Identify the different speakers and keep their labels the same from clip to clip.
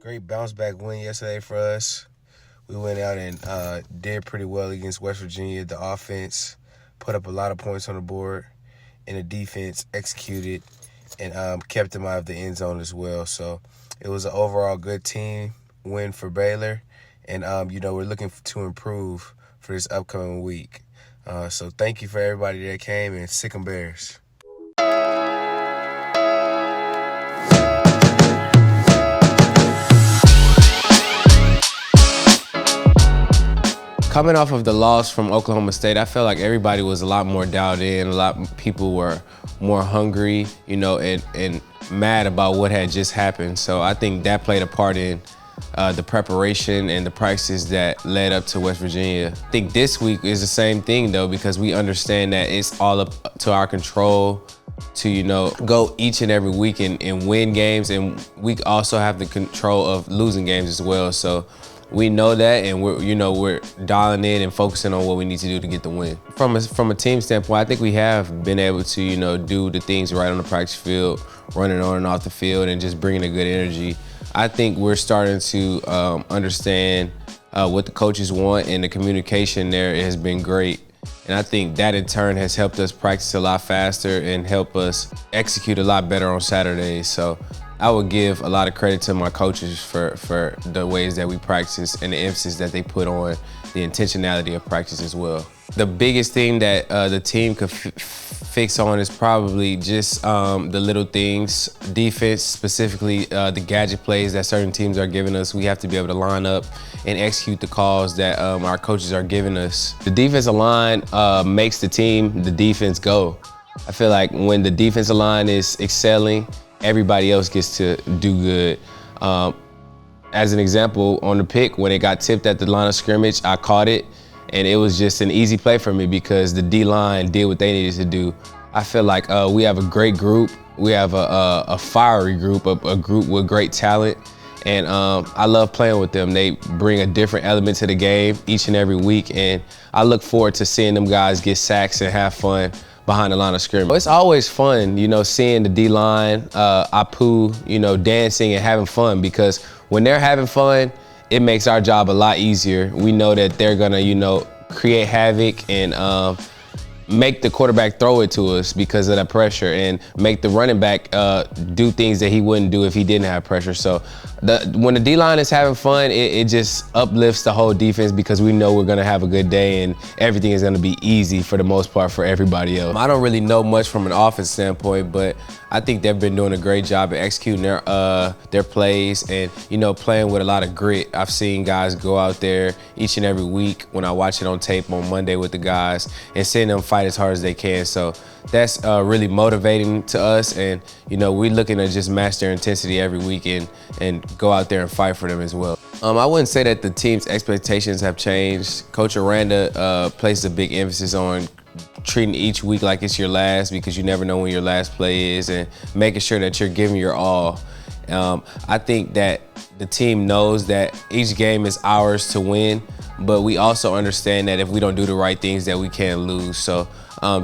Speaker 1: Great bounce back win yesterday for us. We went out and did pretty well against West Virginia. The offense put up a lot of points on the board, and the defense executed and kept them out of the end zone as well. So it was an overall good team win for Baylor, and we're looking to improve for this upcoming week. So thank you for everybody that came, and sick 'em Bears. Coming off of the loss from Oklahoma State, I felt like everybody was a lot more dialed in. A lot of people were more hungry, and mad about what had just happened. So I think that played a part in the preparation and the practices that led up to West Virginia. I think this week is the same thing though, because we understand that it's all up to our control to, go each and every week and win games, and we also have the control of losing games as well. So we know that, and we're dialing in and focusing on what we need to do to get the win. From a team standpoint, I think we have been able to, do the things right on the practice field, running on and off the field, and just bringing a good energy. I think we're starting to understand what the coaches want, and the communication there has been great. And I think that in turn has helped us practice a lot faster and help us execute a lot better on Saturdays. So I would give a lot of credit to my coaches for the ways that we practice and the emphasis that they put on the intentionality of practice as well. The biggest thing that the team could fix on is probably just the little things. Defense, specifically the gadget plays that certain teams are giving us. We have to be able to line up and execute the calls that our coaches are giving us. The defensive line makes the defense go. I feel like when the defensive line is excelling, everybody else gets to do good. As an example, on the pick, when it got tipped at the line of scrimmage, I caught it, and it was just an easy play for me because the D-line did what they needed to do. I feel like we have a great group. We have a fiery group, a group with great talent, and I love playing with them. They bring a different element to the game each and every week, and I look forward to seeing them guys get sacks and have fun behind the line of scrimmage. It's always fun, seeing the D-line, Apu, dancing and having fun, because when they're having fun, it makes our job a lot easier. We know that they're gonna, create havoc and make the quarterback throw it to us because of that pressure, and make the running back do things that he wouldn't do if he didn't have pressure. So when the D-line is having fun, it just uplifts the whole defense, because we know we're gonna have a good day and everything is gonna be easy for the most part for everybody else. I don't really know much from an offense standpoint, but I think they've been doing a great job at executing their plays and, playing with a lot of grit. I've seen guys go out there each and every week when I watch it on tape on Monday with the guys and seeing them fight as hard as they can. So that's really motivating to us, and we're looking to just match their intensity every week and go out there and fight for them as well. I wouldn't say that the team's expectations have changed. Coach Aranda places a big emphasis on treating each week like it's your last, because you never know when your last play is, and making sure that you're giving your all. I think that the team knows that each game is ours to win, but we also understand that if we don't do the right things, that we can't lose. So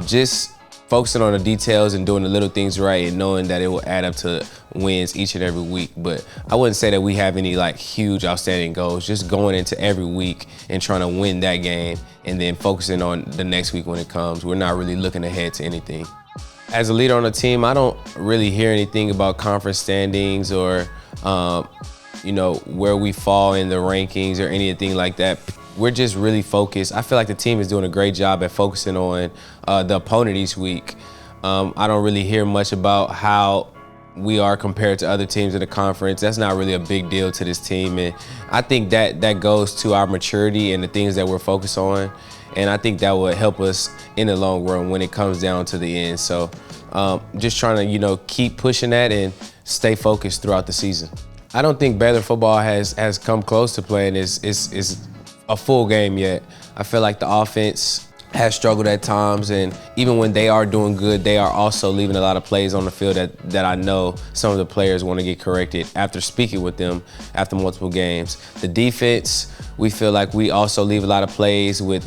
Speaker 1: just focusing on the details and doing the little things right, and knowing that it will add up to wins each and every week. But I wouldn't say that we have any huge outstanding goals, just going into every week and trying to win that game, and then focusing on the next week when it comes. We're not really looking ahead to anything. As a leader on the team, I don't really hear anything about conference standings or where we fall in the rankings or anything like that. We're just really focused. I feel like the team is doing a great job at focusing on the opponent each week. I don't really hear much about how we are compared to other teams in the conference. That's not really a big deal to this team, and I think that goes to our maturity and the things that we're focused on, and I think that will help us in the long run when it comes down to the end. So just trying to keep pushing that and stay focused throughout the season. I don't think Baylor football has come close to playing is a full game yet. I feel like the offense has struggled at times, and even when they are doing good, they are also leaving a lot of plays on the field that I know some of the players want to get corrected after speaking with them after multiple games. The defense, we feel like we also leave a lot of plays with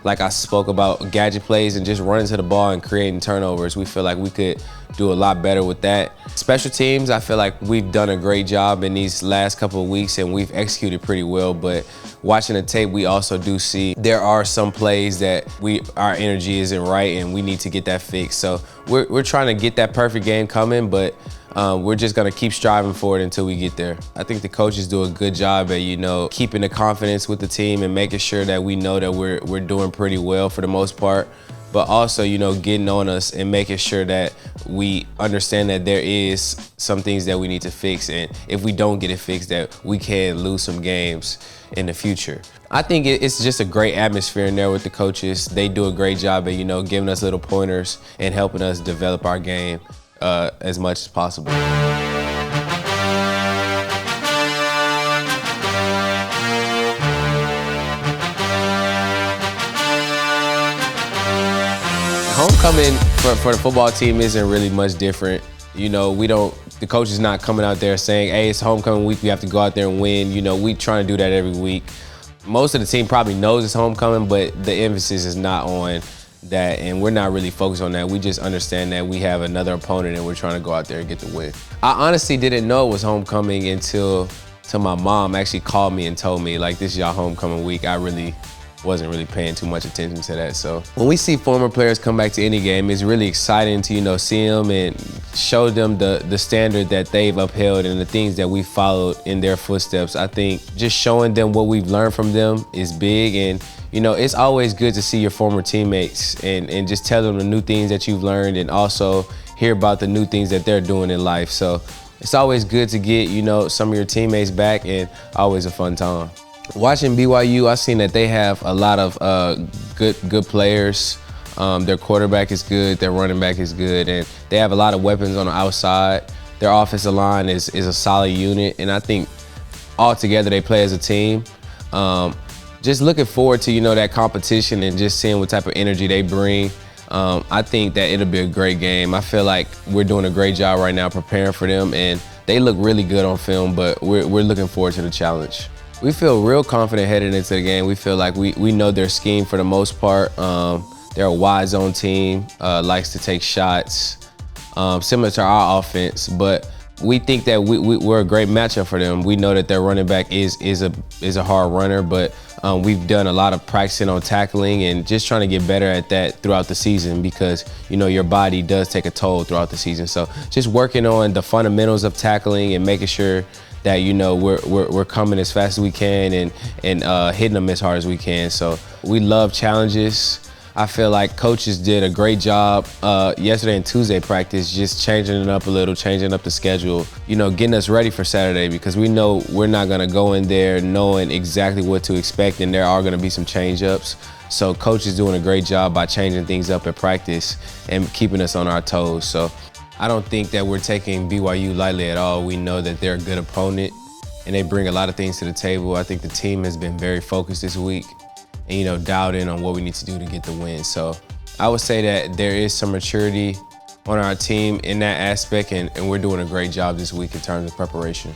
Speaker 1: like I spoke about, gadget plays and just running to the ball and creating turnovers. We feel like we could do a lot better with that. Special teams, I feel like we've done a great job in these last couple of weeks and we've executed pretty well, but watching the tape, we also do see there are some plays that our energy isn't right and we need to get that fixed. So we're trying to get that perfect game coming, but we're just gonna keep striving for it until we get there. I think the coaches do a good job at, keeping the confidence with the team and making sure that we know that we're doing pretty well for the most part, but also, getting on us and making sure that we understand that there is some things that we need to fix, and if we don't get it fixed, that we can lose some games in the future. I think it's just a great atmosphere in there with the coaches. They do a great job at, giving us little pointers and helping us develop our game as much as possible. Homecoming for the football team isn't really much different. The coach is not coming out there saying, hey, it's homecoming week, we have to go out there and win. We try to do that every week. Most of the team probably knows it's homecoming, but the emphasis is not on that, and we're not really focused on that. We just understand that we have another opponent and we're trying to go out there and get the win. I honestly didn't know it was homecoming until my mom actually called me and told me, like, this is y'all homecoming week. I really wasn't really paying too much attention to that. So when we see former players come back to any game, it's really exciting to, see them and show them the standard that they've upheld and the things that we followed in their footsteps. I think just showing them what we've learned from them is big, and it's always good to see your former teammates and just tell them the new things that you've learned and also hear about the new things that they're doing in life. So it's always good to get, some of your teammates back, and always a fun time. Watching BYU, I've seen that they have a lot of good players. Their quarterback is good, their running back is good, and they have a lot of weapons on the outside. Their offensive line is a solid unit, and I think altogether they play as a team. Just looking forward to, that competition and just seeing what type of energy they bring. I think that it'll be a great game. I feel like we're doing a great job right now preparing for them, and they look really good on film, but we're looking forward to the challenge. We feel real confident heading into the game. We feel like we know their scheme for the most part. They're a wide zone team, likes to take shots, similar to our offense, but we think that we're a great matchup for them. We know that their running back is a hard runner, but we've done a lot of practicing on tackling and just trying to get better at that throughout the season, because your body does take a toll throughout the season. So just working on the fundamentals of tackling and making sure that we're coming as fast as we can and hitting them as hard as we can. So we love challenges. I feel like coaches did a great job yesterday and Tuesday practice, just changing it up a little, changing up the schedule, getting us ready for Saturday, because we know we're not gonna go in there knowing exactly what to expect, and there are gonna be some change-ups. So coach is doing a great job by changing things up at practice and keeping us on our toes. So I don't think that we're taking BYU lightly at all. We know that they're a good opponent and they bring a lot of things to the table. I think the team has been very focused this week and, dialed in on what we need to do to get the win. So I would say that there is some maturity on our team in that aspect, and we're doing a great job this week in terms of preparation.